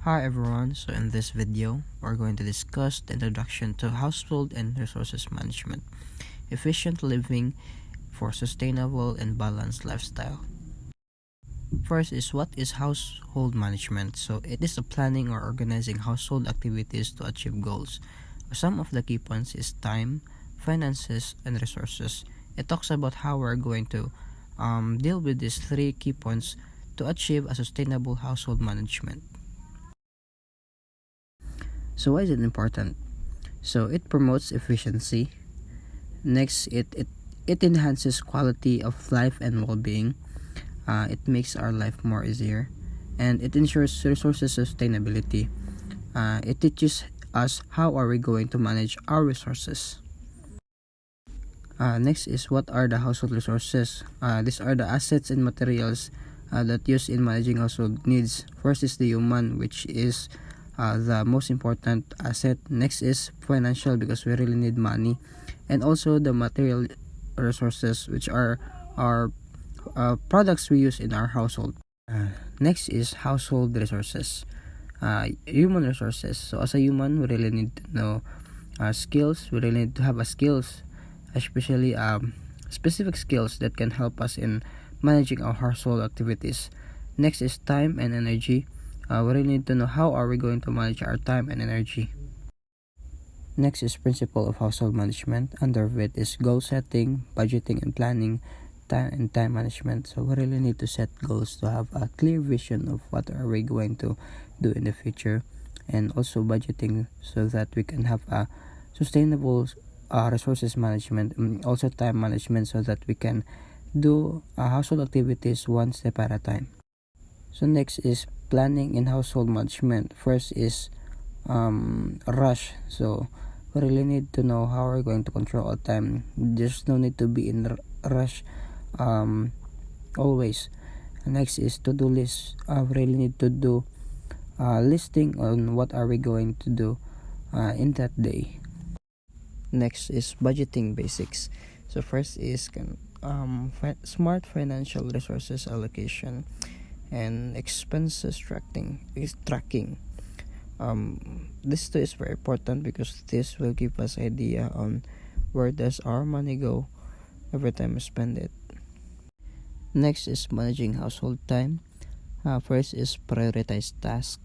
Hi everyone, so in this video, we're going to discuss the introduction to household and resources management, efficient living for sustainable and balanced lifestyle. First is, what is household management? So it is the planning or organizing household activities to achieve goals. Some of the key points is time, finances, and resources. It talks about how we're going to deal with these three key points to achieve a sustainable household management. So why is it important? So it promotes efficiency. Next, it enhances quality of life and well-being. It makes our life more easier, and it ensures resources sustainability. It teaches us how are we going to manage our resources. Next is, what are the household resources? These are the assets and materials that used in managing household needs. First is the human, which is the most important asset. Next is financial, because we really need money, and also the material resources, which are our products we use in our household. Next is household resources, human resources. So as a human, we really need to know skills. We really need to have a skills, especially specific skills that can help us in managing our household activities. Next is time and energy. We really need to know how are we going to manage our time and energy. Next is principle of household management. Under it is goal setting, budgeting and planning, time management. So we really need to set goals to have a clear vision of what are we going to do in the future, and also budgeting so that we can have a sustainable resources management, and also time management so that we can do household activities one step at a time. So next is planning in household management. First is rush. So we really need to know how we're going to control our time. There's no need to be in rush always. Next is to-do list. We really need to do listing on what are we going to do in that day. Next is budgeting basics. So first is smart financial resources allocation and expenses tracking. This too is very important because this will give us idea on where does our money go every time we spend it. Next is managing household time. First is prioritize tasks.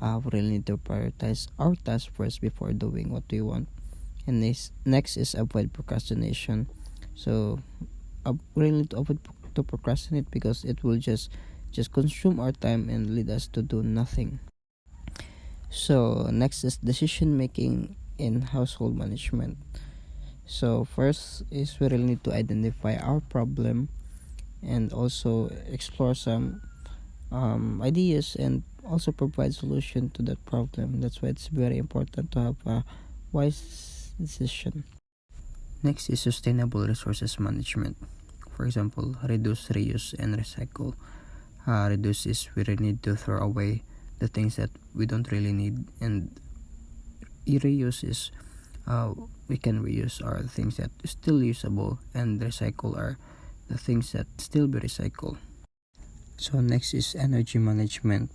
We really need to prioritize our tasks first before doing what we want. And next is avoid procrastination. So we really need to avoid to procrastinate because it will just consume our time and lead us to do nothing. So next is decision making in household management. So first is we really need to identify our problem and also explore some ideas and also provide solution to that problem. That's why it's very important to have a wise decision. Next is sustainable resources management. For example, reduce, reuse, and recycle. Reduce is we really need to throw away the things that we don't really need, and reuse is we can reuse our things that is still usable, and recycle are the things that still be recycled. So next is energy management.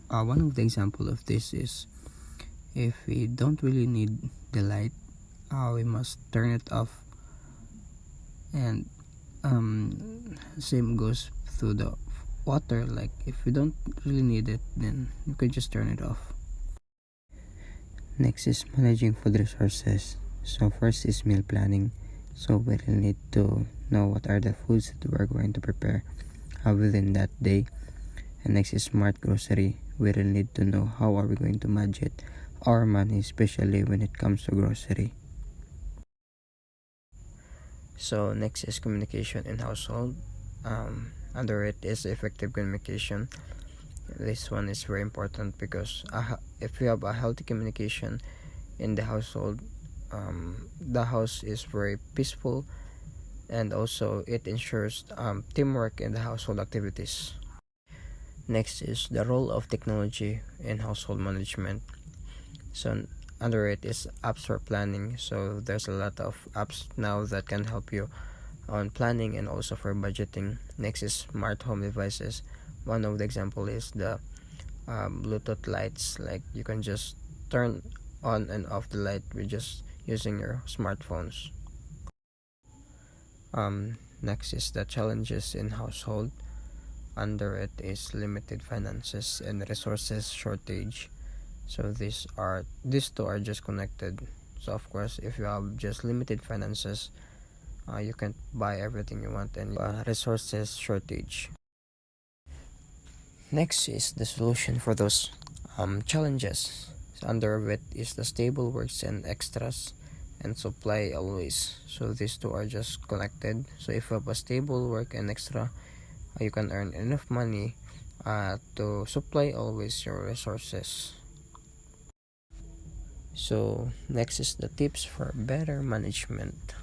One of the example of this is if we don't really need the light, we must turn it off, and same goes through the water. Like if we don't really need it, then you can just turn it off. Next is managing food resources. So first is meal planning. So we really need to know what are the foods that we're going to prepare within that day. And next is smart grocery. We really need to know how are we going to budget our money, especially when it comes to grocery. So next is communication in household. Under it is effective communication. This one is very important because if we have a healthy communication in the household, the house is very peaceful, and also it ensures teamwork in the household activities. Next is the role of technology in household management. So under it is apps for planning. So there's a lot of apps now that can help you on planning and also for budgeting. Next is smart home devices. One of the example is the Bluetooth lights, like you can just turn on and off the light with just using your smartphones. Next is the challenges in household. Under it is limited finances and resources shortage. So these two are just connected. So of course, if you have just limited finances, you can't buy everything you want, and resources shortage. Next is the solution for those challenges. So under it is the stable works and extras and supply always. So these two are just connected. So if you have a stable work and extra, you can earn enough money to supply always your resources. So next is the tips for better management.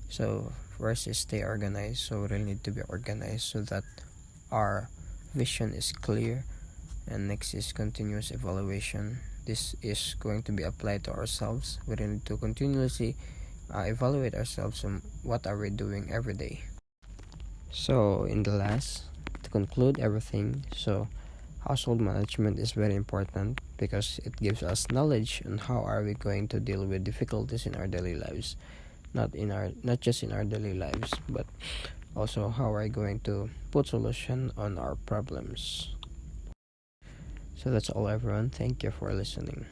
So first is stay organized. So we really need to be organized so that our vision is clear. And next is continuous evaluation. This is going to be applied to ourselves. We really need to continuously evaluate ourselves on what are we doing every day. So in the last, to conclude everything, so household management is very important because it gives us knowledge on how are we going to deal with difficulties in our daily lives, not just in our daily lives, but also how are we going to put solution on our problems. So that's all, everyone. Thank you for listening.